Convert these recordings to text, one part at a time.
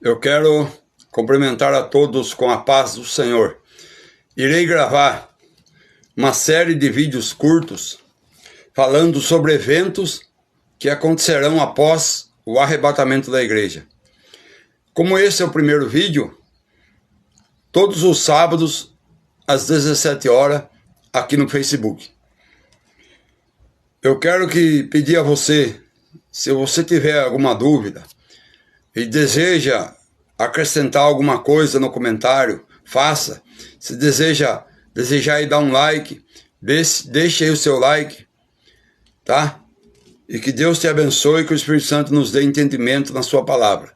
Eu quero cumprimentar a todos com a paz do Senhor. Irei gravar uma série de vídeos curtos falando sobre eventos que acontecerão após o arrebatamento da igreja. Como esse é o primeiro vídeo, todos os sábados às 17 horas aqui no Facebook. Eu quero pedir a você, se você tiver alguma dúvida e deseja acrescentar alguma coisa no comentário, faça. Se desejar aí dar um like, deixe aí o seu like, tá? E que Deus te abençoe, que o Espírito Santo nos dê entendimento na sua palavra.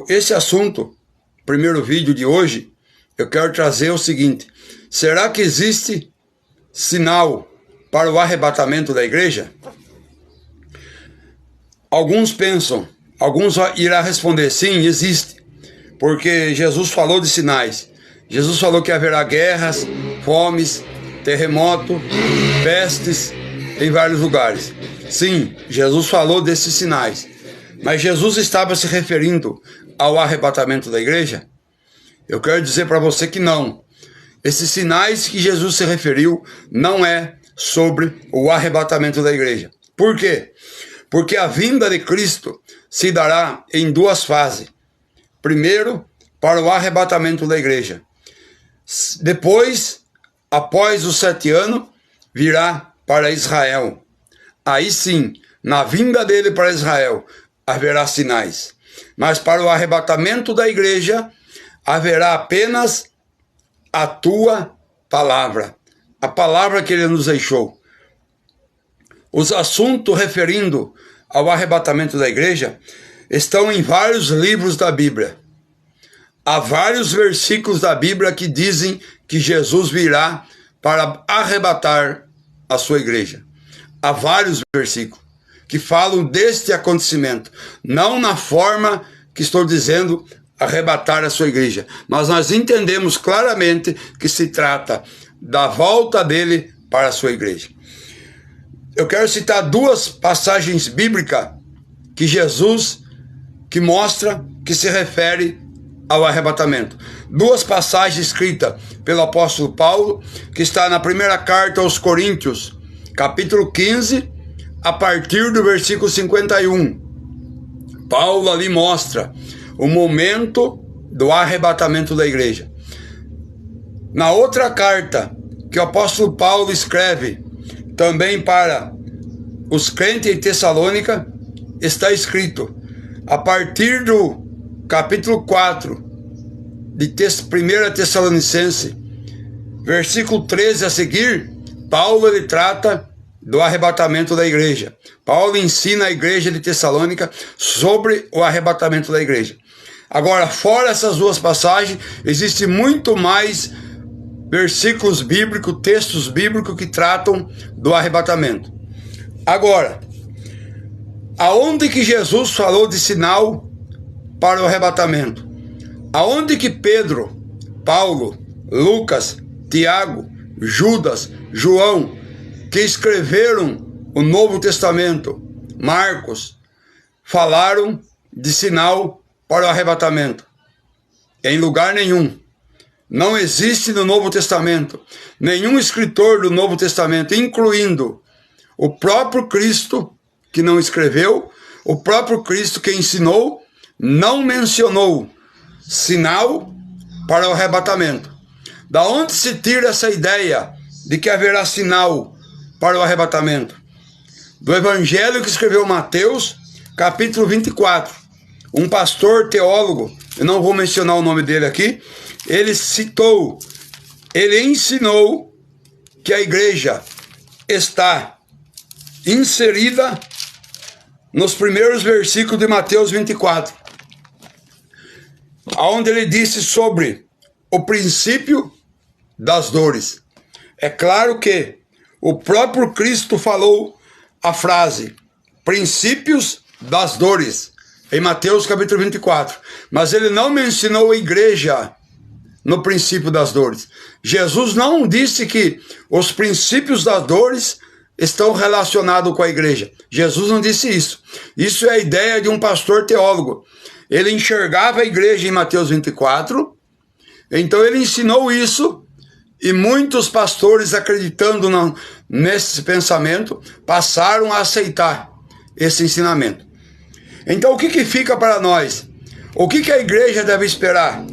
Esse assunto, primeiro vídeo de hoje, eu quero trazer o seguinte: será que existe sinal para o arrebatamento da igreja? Alguns pensam, alguns irão responder, sim, existe, porque Jesus falou de sinais. Jesus falou que haverá guerras, fomes, terremoto, pestes em vários lugares. Sim, Jesus falou desses sinais, mas Jesus estava se referindo ao arrebatamento da igreja? Eu quero dizer para você que não. Esses sinais que Jesus se referiu não é sobre o arrebatamento da igreja. Por quê? Porque a vinda de Cristo se dará em duas fases. Primeiro, para o arrebatamento da igreja. Depois, após os 7 anos, virá para Israel. Aí sim, na vinda dele para Israel, haverá sinais. Mas para o arrebatamento da igreja, haverá apenas a tua palavra. A palavra que ele nos deixou. Os assuntos referindo ao arrebatamento da igreja estão em vários livros da Bíblia. Há vários versículos da Bíblia que dizem que Jesus virá para arrebatar a sua igreja. Há vários versículos que falam deste acontecimento, não na forma que estou dizendo arrebatar a sua igreja, mas nós entendemos claramente que se trata da volta dele para a sua igreja. Eu quero citar duas passagens bíblicas que mostra que se refere ao arrebatamento. Duas passagens escritas pelo apóstolo Paulo, que está na primeira carta aos Coríntios, capítulo 15, a partir do versículo 51. Paulo ali mostra o momento do arrebatamento da igreja. Na outra carta que o apóstolo Paulo escreve também para os crentes em Tessalônica, está escrito, a partir do capítulo 4 de 1 Tessalonicense, versículo 13 a seguir, Paulo ele trata do arrebatamento da igreja. Paulo ensina a igreja de Tessalônica sobre o arrebatamento da igreja. Agora, fora essas duas passagens, existe muito mais versículos bíblicos, textos bíblicos que tratam do arrebatamento. Agora, aonde que Jesus falou de sinal para o arrebatamento? Aonde que Pedro, Paulo, Lucas, Tiago, Judas, João, que escreveram o Novo Testamento, Marcos, falaram de sinal para o arrebatamento? Em lugar nenhum. Não existe no Novo Testamento nenhum escritor do Novo Testamento, incluindo o próprio Cristo, que não escreveu, o próprio Cristo que ensinou, não mencionou sinal para o arrebatamento. Da onde se tira essa ideia de que haverá sinal para o arrebatamento? Do evangelho que escreveu Mateus, capítulo 24. Um pastor teólogo, eu não vou mencionar o nome dele aqui, ele ensinou que a igreja está inserida nos primeiros versículos de Mateus 24, onde ele disse sobre o princípio das dores. É claro que o próprio Cristo falou a frase, princípios das dores, em Mateus capítulo 24, mas ele não mencionou a igreja no princípio das dores. Jesus não disse que os princípios das dores estão relacionados com a igreja. Jesus não disse isso. Isso é a ideia de um pastor teólogo. ele enxergava a igreja em Mateus 24, então ele ensinou isso, e muitos pastores, acreditando nesse pensamento, passaram a aceitar esse ensinamento. Então o que fica para nós? O que a igreja deve esperar?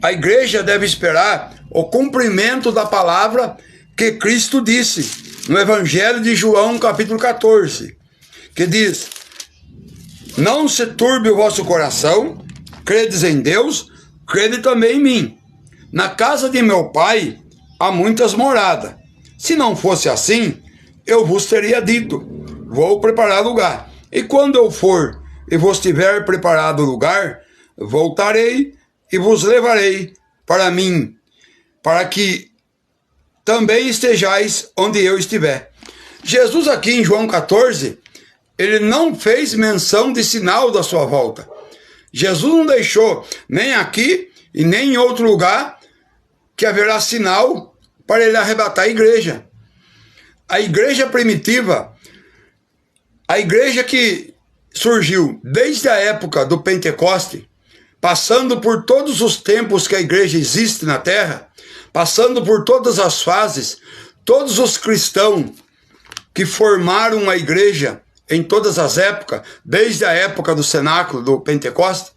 A igreja deve esperar o cumprimento da palavra que Cristo disse no Evangelho de João, capítulo 14, que diz: não se turbe o vosso coração, credes em Deus, crede também em mim. Na casa de meu Pai há muitas moradas. Se não fosse assim, eu vos teria dito: vou preparar lugar. E quando eu for e vos tiver preparado lugar, voltarei e vos levarei para mim, para que também estejais onde eu estiver. Jesus aqui em João 14, ele não fez menção de sinal da sua volta. Jesus não deixou nem aqui e nem em outro lugar que haverá sinal para ele arrebatar a igreja. A igreja primitiva, a igreja que surgiu desde a época do Pentecoste, passando por todos os tempos que a igreja existe na terra, passando por todas as fases, todos os cristãos que formaram a igreja em todas as épocas, desde a época do cenáculo, do Pentecoste,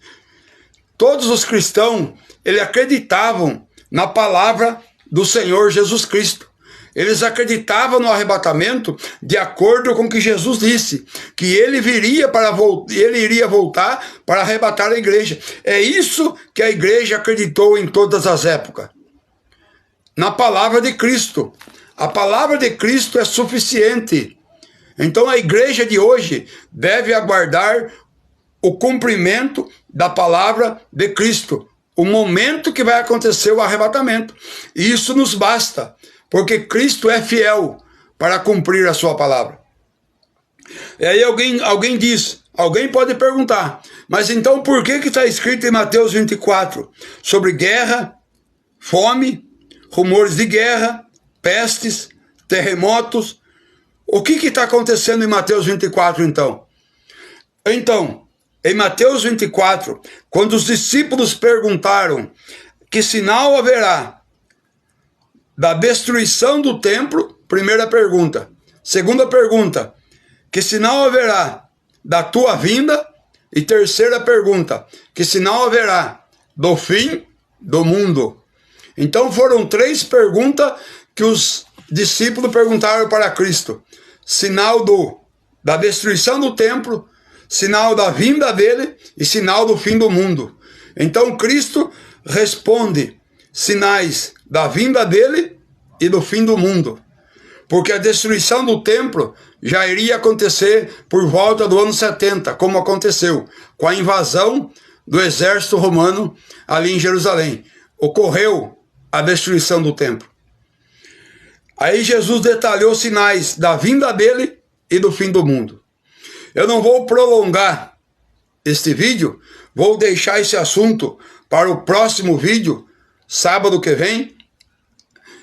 todos os cristãos, eles acreditavam na palavra do Senhor Jesus Cristo. Eles acreditavam no arrebatamento de acordo com o que Jesus disse, que ele iria voltar para arrebatar a igreja. É isso que a igreja acreditou em todas as épocas. Na palavra de Cristo. A palavra de Cristo é suficiente. Então a igreja de hoje deve aguardar o cumprimento da palavra de Cristo, o momento que vai acontecer o arrebatamento. E isso nos basta, porque Cristo é fiel para cumprir a sua palavra. E aí alguém diz, alguém pode perguntar, mas então por que está escrito em Mateus 24 sobre guerra, fome, rumores de guerra, pestes, terremotos? O que está acontecendo em Mateus 24 então? Então, em Mateus 24, quando os discípulos perguntaram que sinal haverá da destruição do templo, primeira pergunta. Segunda pergunta, que sinal haverá da tua vinda? E terceira pergunta, que sinal haverá do fim do mundo? Então foram três perguntas que os discípulos perguntaram para Cristo. Sinal da destruição do templo, sinal da vinda dele e sinal do fim do mundo. Então Cristo responde sinais da vinda dele e do fim do mundo. Porque a destruição do templo já iria acontecer por volta do ano 70, como aconteceu com a invasão do exército romano ali em Jerusalém. Ocorreu a destruição do templo. Aí Jesus detalhou sinais da vinda dele e do fim do mundo. Eu não vou prolongar este vídeo, vou deixar esse assunto para o próximo vídeo, sábado que vem.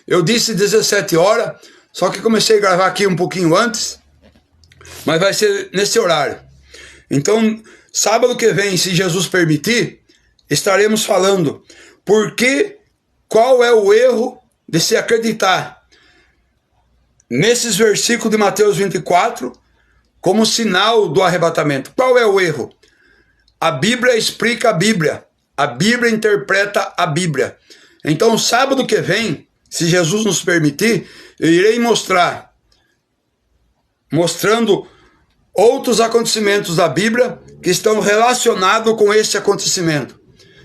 Eu disse 17 horas, só que comecei a gravar aqui um pouquinho antes, mas vai ser nesse horário. Então, sábado que vem, se Jesus permitir, estaremos falando qual é o erro de se acreditar nesses versículos de Mateus 24 como sinal do arrebatamento. Qual é o erro? A Bíblia explica a Bíblia interpreta a Bíblia. Então, sábado que vem, se Jesus nos permitir, eu irei mostrando outros acontecimentos da Bíblia que estão relacionados com esse acontecimento.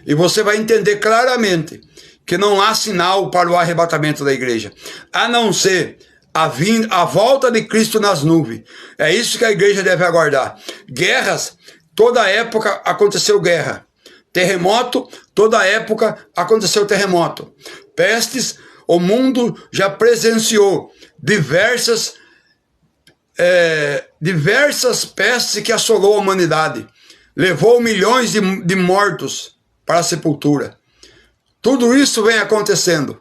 E você vai entender claramente que não há sinal para o arrebatamento da igreja, a não ser a volta de Cristo nas nuvens. É isso que a igreja deve aguardar. Guerras, toda época aconteceu guerra. Terremoto, toda época aconteceu terremoto. Pestes, o mundo já presenciou diversas pestes que assolou a humanidade. Levou milhões de mortos para a sepultura. Tudo isso vem acontecendo.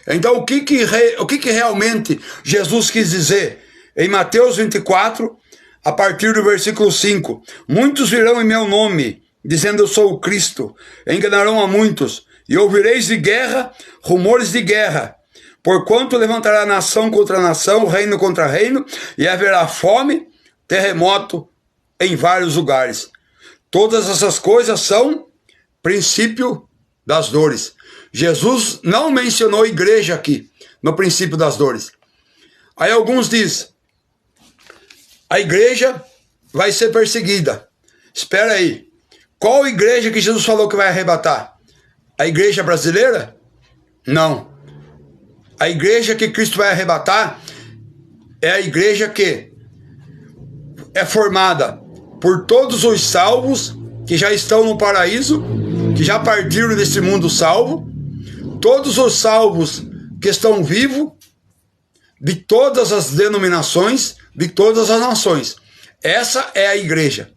Então, o que realmente Jesus quis dizer? Em Mateus 24, a partir do versículo 5, muitos virão em meu nome, dizendo eu sou o Cristo. Enganarão a muitos, e ouvireis de guerra, rumores de guerra. Porquanto levantará nação contra nação, reino contra reino, e haverá fome, terremoto em vários lugares. Todas essas coisas são princípio das dores. Jesus não mencionou igreja aqui, no princípio das dores. Aí alguns dizem, a igreja vai ser perseguida. Espera aí, qual igreja que Jesus falou que vai arrebatar? A igreja brasileira? Não. A igreja que Cristo vai arrebatar é a igreja que é formada por todos os salvos que já estão no paraíso, que já partiram desse mundo salvo, todos os salvos que estão vivos, de todas as denominações, de todas as nações. Essa é a igreja.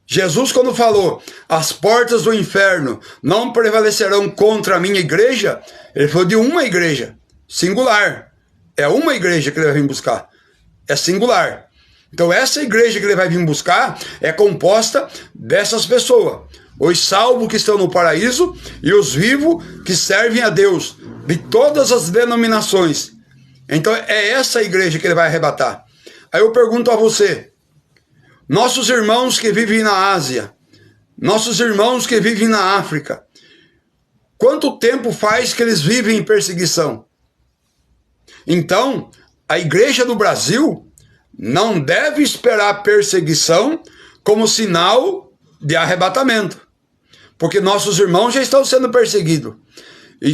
Jesus, quando falou, as portas do inferno não prevalecerão contra a minha igreja, ele falou de uma igreja, singular. É uma igreja que ele vai vir buscar. É singular. Então essa igreja que ele vai vir buscar é composta dessas pessoas. Os salvos que estão no paraíso e os vivos que servem a Deus, de todas as denominações. Então é essa igreja que ele vai arrebatar. Aí eu pergunto a você, nossos irmãos que vivem na Ásia, nossos irmãos que vivem na África, quanto tempo faz que eles vivem em perseguição? Então, a igreja do Brasil não deve esperar perseguição como sinal de arrebatamento, porque nossos irmãos já estão sendo perseguidos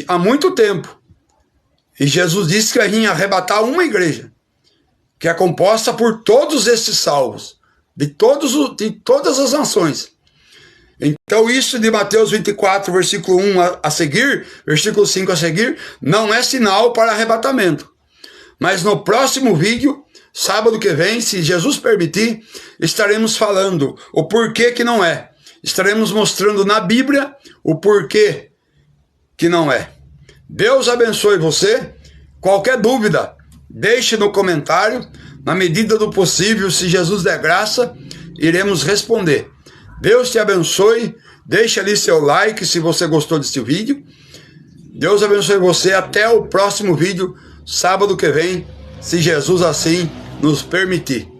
há muito tempo. E Jesus disse que ia arrebatar uma igreja, que é composta por todos esses salvos, de todas as nações. Então isso de Mateus 24, versículo 1 a seguir, versículo 5 a seguir, não é sinal para arrebatamento. Mas no próximo vídeo, sábado que vem, se Jesus permitir, estaremos falando o porquê que não é. Estaremos mostrando na Bíblia o porquê que não é. Deus abençoe você. Qualquer dúvida, deixe no comentário. Na medida do possível, se Jesus der graça, iremos responder. Deus te abençoe. Deixe ali seu like se você gostou desse vídeo. Deus abençoe você. Até o próximo vídeo, sábado que vem, se Jesus assim nos permitir.